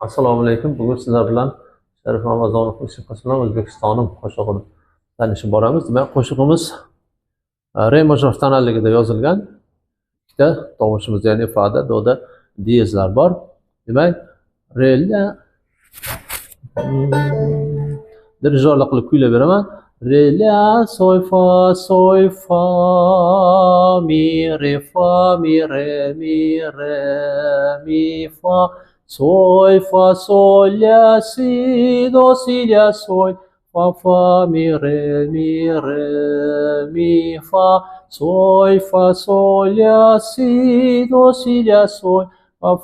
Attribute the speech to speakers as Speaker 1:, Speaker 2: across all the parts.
Speaker 1: Assalomu alaykum. Bugun sizlar bilan Sharif Ramazonov musiqasidan O'zbekistonim qo'shig'ini tanishib boramiz. Demak, qo'shig'imiz re major tonalligida yozilgan. Ikkita tovushimiz, ya'ni fa'da, do'da, diyezlar bor. Demak, re'ga dirijorli qilib kuylab beraman. Re la sol fa mi re mi fa sol la si do si la sol fa mi re mi fa sol la si do si la sol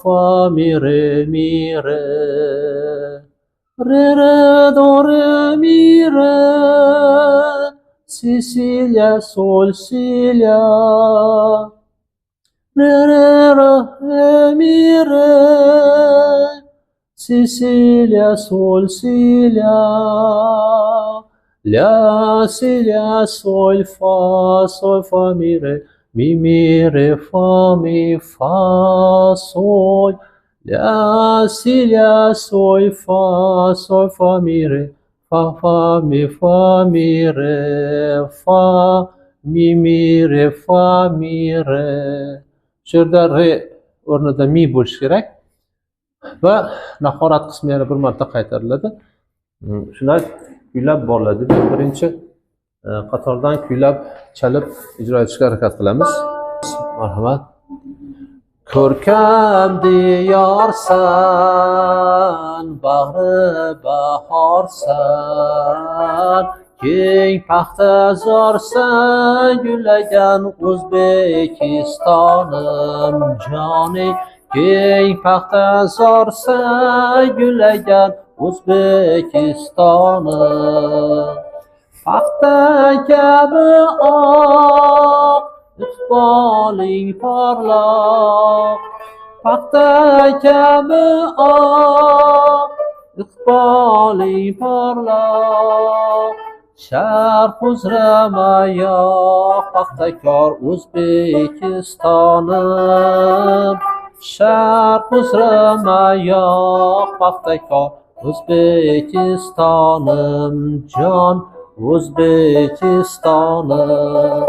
Speaker 1: fa mi re do re mi re si la sol si la re mi re si la sol si la si la sol fa mi re fa sol la si la sol fa mi re fa mi re fa mi re. Shu yerda re o'rnida mi bo'lishi kerak va nahorat qismi yana bir marta qaytariladi. Shunday kuylab boriladi. Birinchi qatordan kuylab chalib ijro etishga harakat qilamiz. Marhamat. Ko'rkam diyorsan, bag'ri bahorsan, keng paxtazorsan, gullagan O'zbekistonim joning. Keng paxtazorsan, gullagan O'zbekistonim. Paxta kabi oq, iqboling porloq. Paxta kabi oq, iqboling porloq. Sharq uzramayoq, paxtakor O'zbekistonim. Sharq uzramayoq, paxtakor O'zbekistonim jon, O'zbekistonim.